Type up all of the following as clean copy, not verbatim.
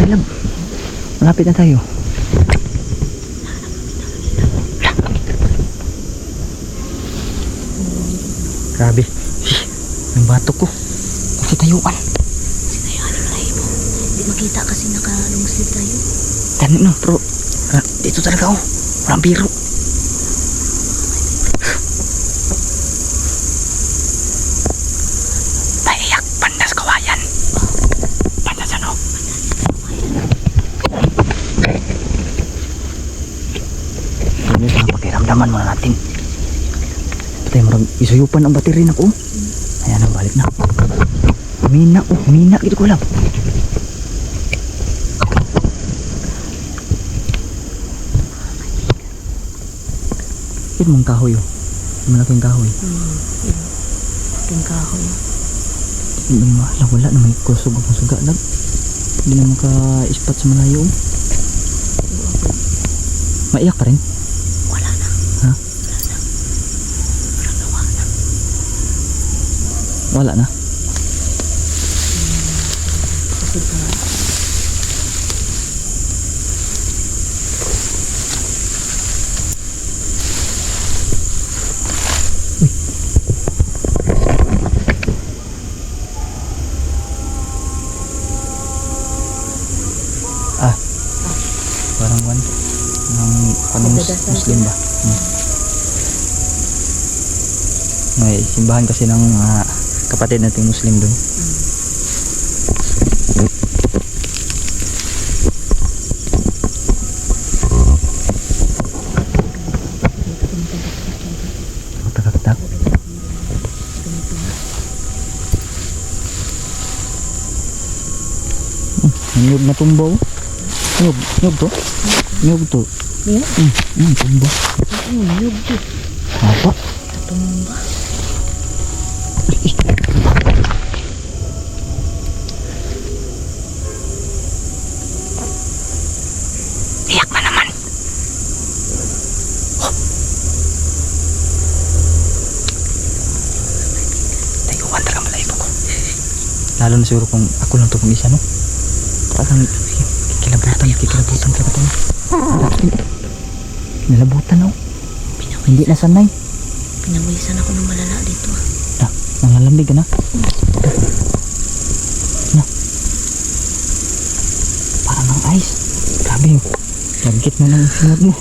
lab. Malapit na tayo. Grabe. May batok ko. Kasi tayuan. Hindi makita kasi nakalungslip tayo. Ganun no, bro. Dito talaga oh. Walang biro. Pahiyak. Pandas kawayan. Pandas ano? Ano sa pakiramdaman muna natin. Patay mo isuyupan ang battery na ko. Ayan na, balik na. Mina, mina. Ito ko lang. Ito mong kahoy oh. Malaking kahoy. Malaking kahoy. Hindi mahalang wala na may kusog ang suga lang. Hindi na maka-spot sa malayo. Maiyak pa rin? Wala na. Ha? Wala na. Wala na? Kasi pa. Parang one ng Muslim ba? May simbahan kasi ng kapatid nating Muslim doon. Tak. Nyug na tumbaw. Nyug to? Nyug to. Yeah? Tumba. Nyug to. Apa? Tumba. Iyak na naman. Tayuan talaga malayo ko. Lalo na siguro kung ako lang to kung isa no. Parang kikilabutan talaga tayo. Nilabutan no. Hindi na sanay. Pinawisan ako ng malala dito. Nangalamig ka na. Parang ng ice. Grabe yun. Lagkit na ng sinod mo.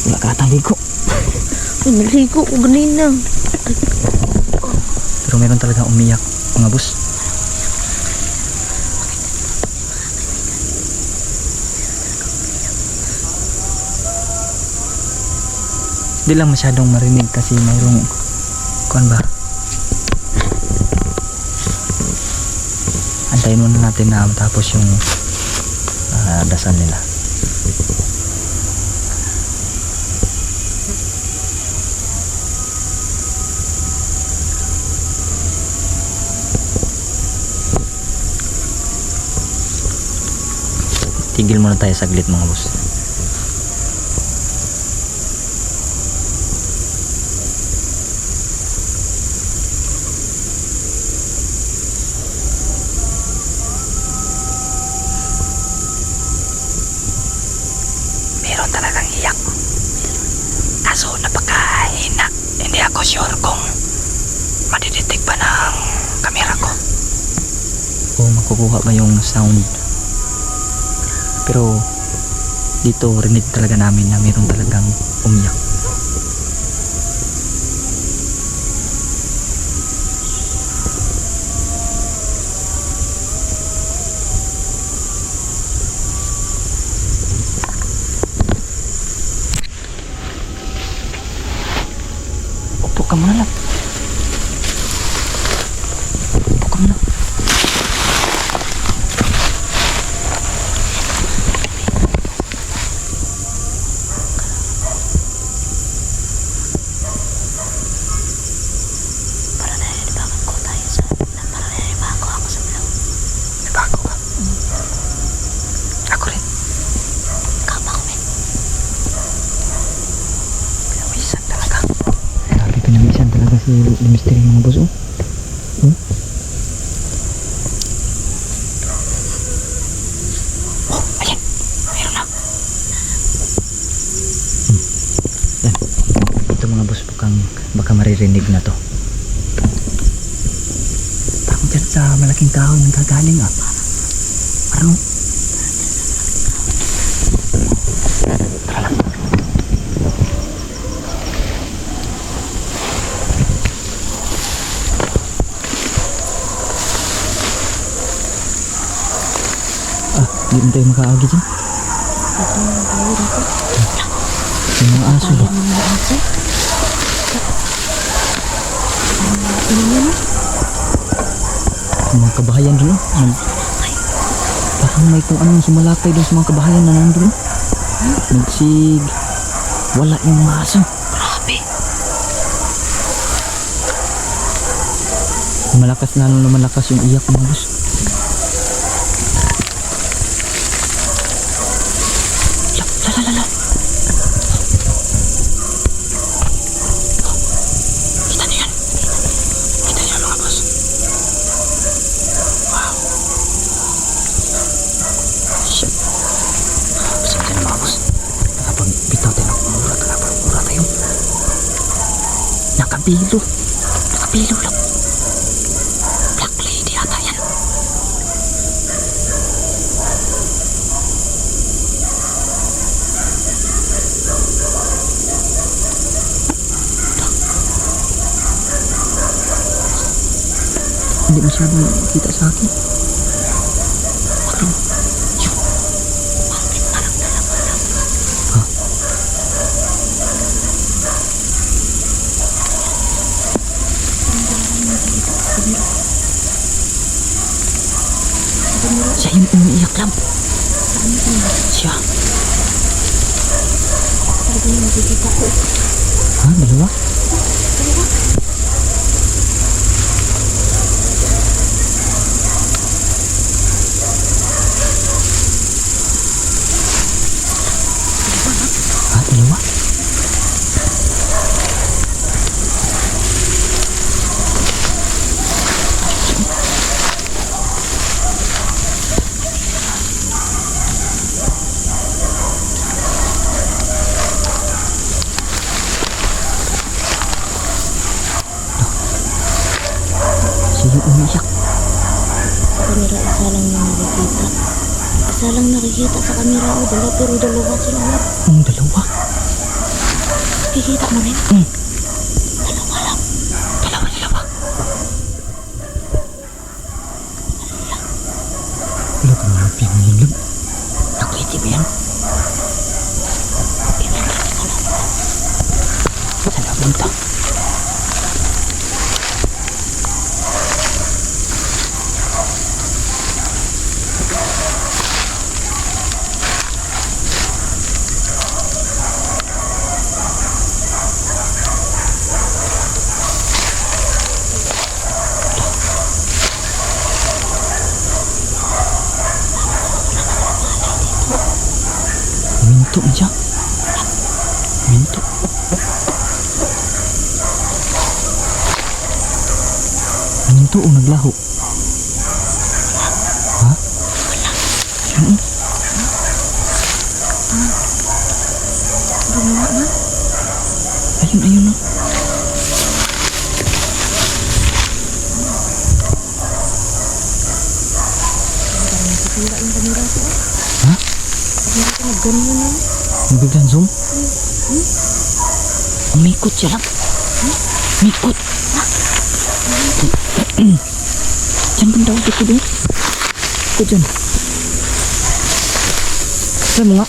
Wala ka atang ligo. Naligo ko ganina. Pero meron talaga umiyak mga boss. Hindi lang masyadong marinig kasi mayroong kuan ba. Antayin muna natin na matapos yung dasal nila. Tigil muna tayo saglit mga boss. Meron talagang iyak. Kaso napakahina. Hindi ako sure kung madidetect ba ng kamera ko. Kung makukuha ba yung sound. Pero dito rinig talaga namin na meron talagang umiyak. Upo ka muna lang. Upo ka muna. Si Mr. mga boss oh. maririnig na to. Parang dyan sa malaking kahoy nanggagaling ah. Parang tara lang. Di mo tayo makaagi dyan. Ito ang bayo dito. Yung mga aso ba? Ayaw ng mga aso. Ano yun? Yung mga kabahayan dun oh. Parang may kung anong sumalakay dun sa mga kabahayan na nandun oh. Nagsig. Wala yung mga aso. Grabe. Malakas na malakas yung iyak mga boss. Lala. Kita niyo yan. Kita niyo mga boss. Wow. Shit. Pasensya na mga boss. Nakapag-bitaw tayo ng mura tayo. Nakabilo lang. Black lady ata yan. Hindi masyadong kita sa akin. Pero, yun. Parang dalawa lang. Ha? Siya yung umiiyak lang. Siya. Sabi yung nakikita ko. Ha? Dalawa? Ha? Dalawa? Siya yung umiiyak. Sa kamera, isa lang yung nakikita. Isa lang nakikita sa kamera. O, pero dalawa sila. Ang dalawa? Kikita mo rin? Dalawa lang. Dalawa. Wala ka naman pinangilog. Nakliti ba yan? Saan na punta? Minto siya. Minto. Minto o naglaho? Ha? Yun eh. Gumawa na? Ayun no. Parang nakikita yung kamera ko. Ha? Kamera ko nagganyan na. Nabiglang zoom? Umikot siya lang. Umikot. Diyan banda ako dito din. Ito dyan. Saan mo nga?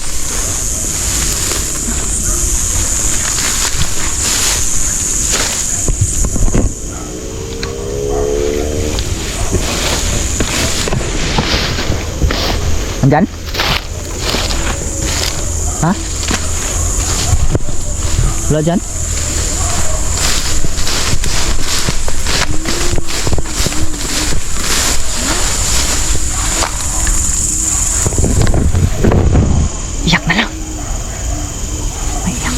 Andyan? Ha? Wala dyan? Iyak na lang. May iyak.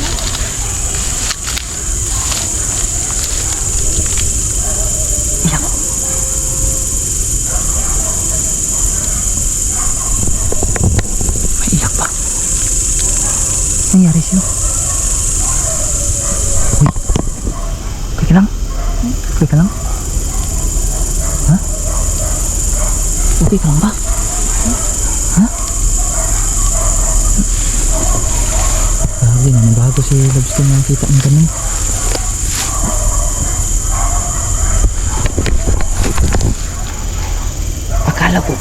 Iyak. May iyak pa. Nangyari sa'yo? Uy. Kaya lang. Okay ka lang? Ha? Okay ka lang ba? Ha? Grabe na, nabago si Labs ko nakita ng ganun. Akala ko,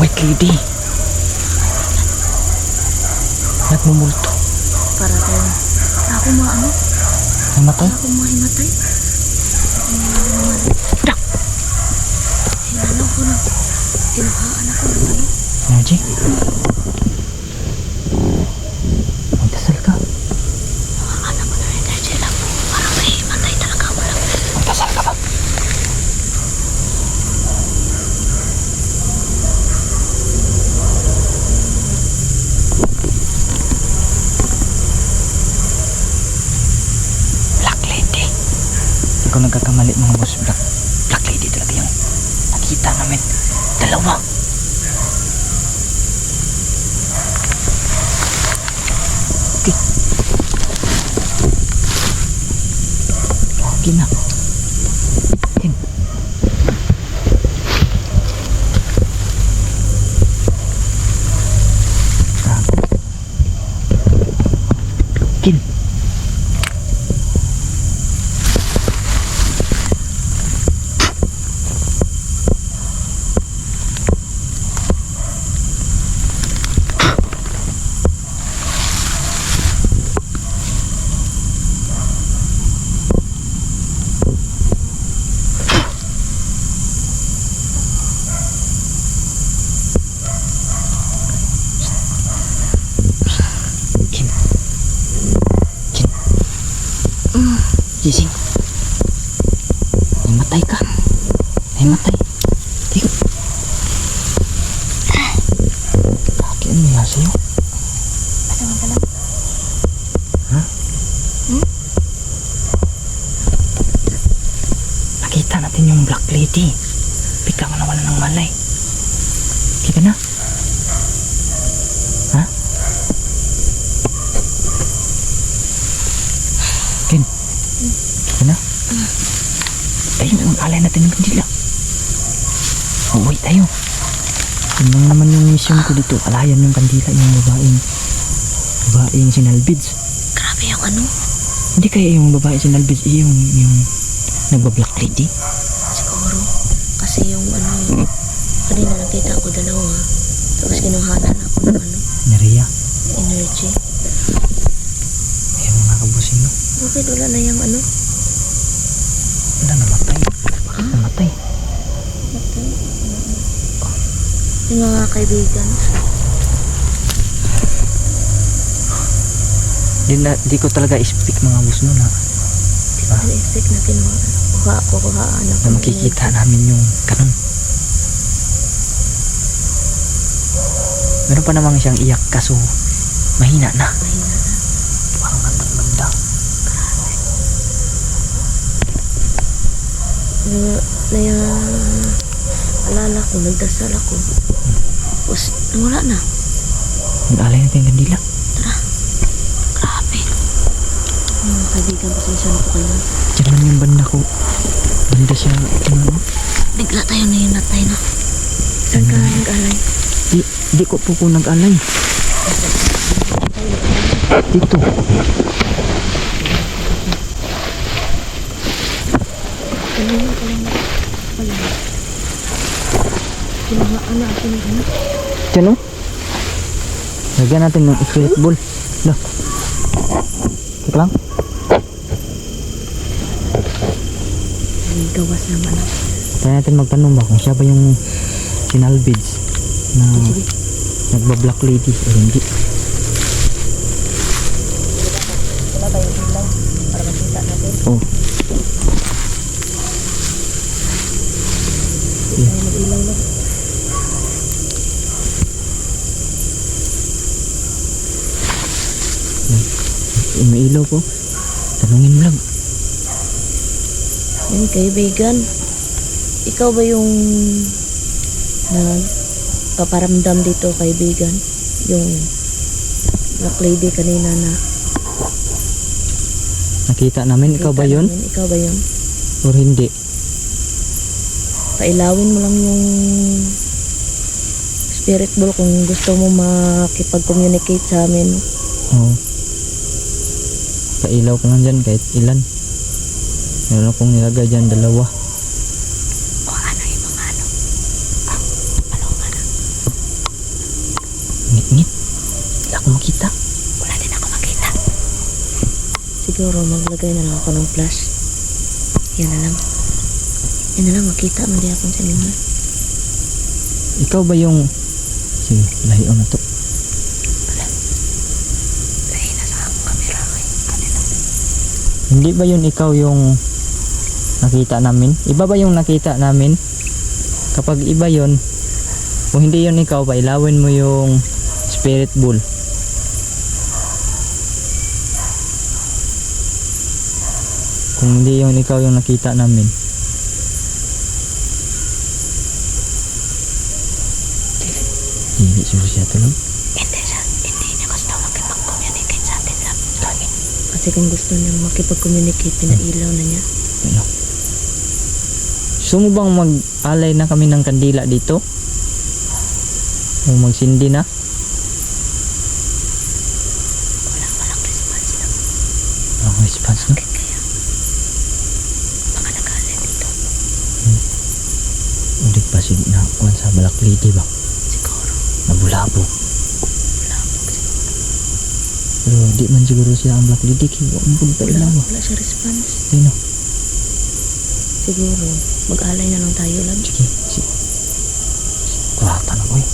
white lady. Nagmumulto. Para tayo. Ako maano? Namatay? Ako mahimatay. Dak! Hinanaw ko na. Tinuhaan ako ng ano. Energy? Magdasal ka. Anak ko na energy lang. Parang mahimatay talaga ako lang. Magdasal ka ba? Black lady. Hindi ko nagkakamali mga boss. Black lady talaga yung nakita namin. Dalawa. Okay. Okay na. Kin. Kin. Kin. Kin. Gising. Namatay ka. Namatay. Tingnan. Bakit ano yan sa'yo? Pasaman ka lang. Ha? Hmm? Nakita natin yung black lady. Bigla ka nawala ng malay. Okay ka na? Ha? Ken? Okay ka na? Tayo, mag-alay natin ng kandila. Uwi tayo. Yun lang naman yung mission ko dito. Alayan yung kandila, yung babaeng sinalbids. Grabe yung ano. Hindi kaya yung babaeng sinalbids, yung nagba-black lady? Siguro. Kasi yung ano, kanina nakita ko dalawa. Tapos kinuhanan ako ng ano, Naria. energy. Ayun mga kabusin, no? Bakit wala na yung ano? Wala, namatay. Namatay. Yung mga kaibigan. Di ko talaga i-speak mga bus no na. Diba? Na-expect na kinuha. Kuhaan ako. Na makikita namin yung ganun. Meron pa namang siyang iyak kaso mahina na. Mahina na. Parang ganda. Alala ko, nagdasal ako. Tapos, wala na. Mag-alay natin yung kandila. Tara. Grabe. Mga kaibigan, pasensya na po kayo. Diyan naman yung banda ko. Banda siya, ano? Bigla tayo na yung natay na. Saan ka nag-alay? Di ko po nag-alay. Dito. Kanina ko lang pala. Kinuhaan na ako ng ano. Diyan o. Lagyan natin ng spirit ball. Dah. Kaya lang. May gawas naman ako. Kaya natin magtanong ba kung siya ba yung sinalbids na Sige. nagba-black lady o hindi. Wala tayong ilaw para makita natin. Oh. Hindi tayo mag-ilaw lang. May ilaw po. Tanungin mo lang. Yan, kaibigan. Ikaw ba yung nagpaparamdam dito, kaibigan? Yung black lady kanina na Nakita namin. Ikaw ba yun? Ikaw ba yun? Or hindi? Pailawin mo lang yung spirit ball kung gusto mo makipag-communicate sa amin. Oo. Pailaw ka lang dyan kahit ilan. Meron akong nilagay dyan, 2. O ano yung mga ano? Palungan na. Ngit-ngit. Wala akong makita. Wala din ako makita. Siguro maglagay na lang ako ng flash. Yan na lang. Yan na lang, makita mo di akong sa inyo. Ikaw ba yung... Sige, lahiyo na to. Lahi na sa akong camera kay kanila. Hindi ba yun ikaw yung nakita namin? Iba ba yung nakita namin? Kapag iba yun, kung hindi yun ikaw, pailawin mo yung spirit bull. Kung hindi yun ikaw yung nakita namin. Hindi sure siya to lang. Hindi siya. Hindi niya gusto makipag-communicate sa atin lang. Kasi kung gusto niya makipag-communicate, pinailaw na niya. Ano? Gusto mo bang mag-alay na kami ng kandila dito? O magsindi na? Walang response lang. Walang response na? Bakit kaya? Baka nag-alay dito. Ulit pa na kuwan sa Balakliti ba? Siguro. Nabulabog. Labog siguro. Pero di man siguro siya ang Balakliti. Kaya ang pa ilaw ba? Wala siya response. Ayun o. Siguro. Mag-alay na lang tayo lang. Sige. Kuratan ako eh.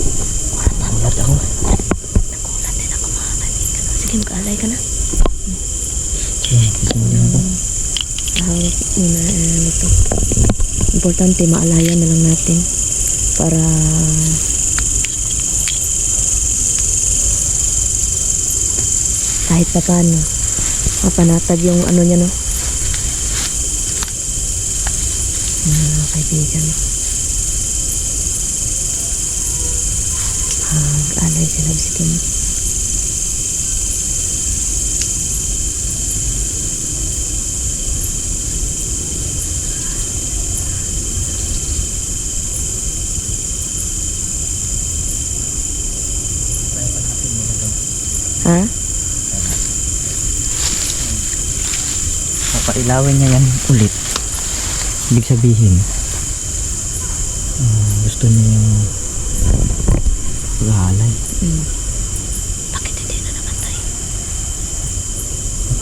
Kuratan. Kulat ako. Nagulat din ako mga kaibigan. Sige, mag-alay ka na. Kasi mo din ako. Hawak muna nito. Importante, maalayan na lang natin. Para kahit pa paano mapanatag yung ano niya, no? Mga kaibigan. Mag-alay sila. Sige mo. Ha? Papailawin niya yan ulit. Ibig sabihin, gusto niya yung pag-aalay. Bakit hindi na naman tayo?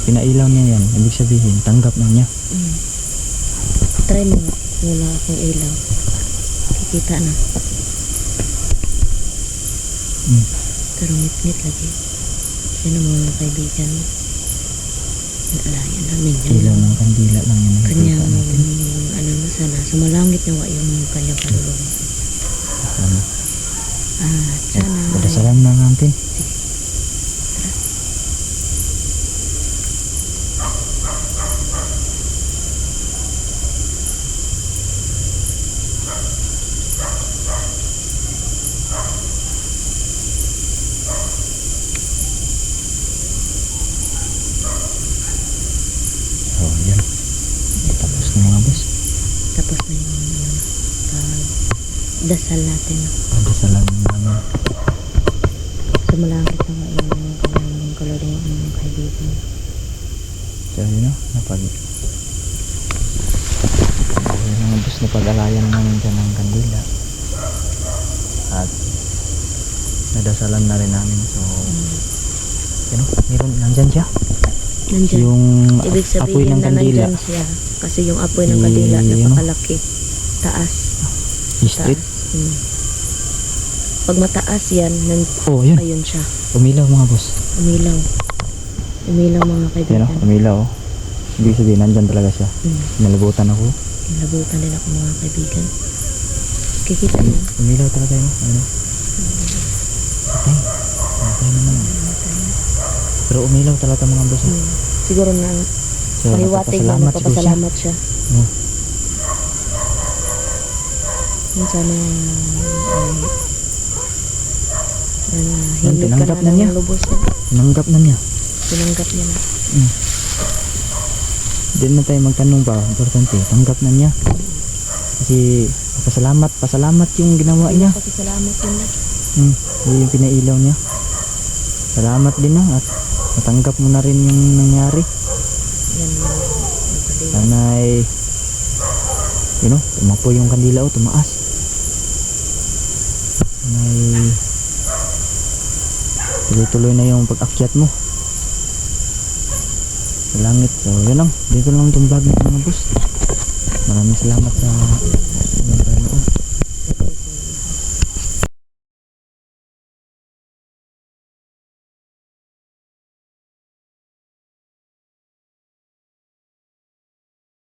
Pinailaw niya yan. Ibig sabihin, tanggap na niya. Try mo nga. Wala akong ilaw. Kikita na. Pero ngit-ngit lagi. Yan ang mga kaibigan mo. Naalayan namin yan. Ilaw ng kandila lang yan. ang Kanyang, nakita natin. ano na sana, sumalangit na wa yung kanyang kaluluwa. Ano? At sana, Padasalan na natin. So, yan. Tapos na mga boss. tapos na yung dasal natin. Padasalan namin. Sumalangit na wa yung kanyang kaluluwa ng kaibigan. So, yun na. Ayun mga boss, napag-alayan namin dyan ng kandila. At nadasalan na rin namin. So, yun o. Meron, nandyan siya. Nandyan. Yung Ibig apoy sabihin ng na kandila. nandyan siya. Kasi yung apoy ng kandila, Yun o. napakalaki. Taas. Street. Pag mataas yan, Oh, yun. ayun siya. Umilaw mga boss. Umilaw. Umilaw mga Yan o, kaibigan. umilaw o. Ibig sabihin, nandyan talaga siya. Nalabutan ako. Nabutan din ako mga kaibigan. Kikita niyo. Umilaw talaga yun. Ano? Patay. Patay naman. Pero umilaw talaga mga boss. Siguro na So, pahiwatig na nagpapasalamat siguro siya. nagpapasalamat siya. Oh. Yun sana himig ka tinanggap na na niya. ng lubos niya. Tinanggap na niya. Tinanggap niya na. Hindi na tayo magtanong pa. Importante, tanggap na niya. Kasi pasalamat yung ginawa niya. Pati salamat yun na. Yun yung pinailaw niya. Salamat din na at natanggap mo na rin yung nangyari. Yan yung kadila. Sana ay tumapo yung kandila o tumaas. Sana ay tuloy-tuloy na yung pag-akyat mo sa langit. So yun lang, dito lang itong vlog ng mga boss. Maraming salamat sa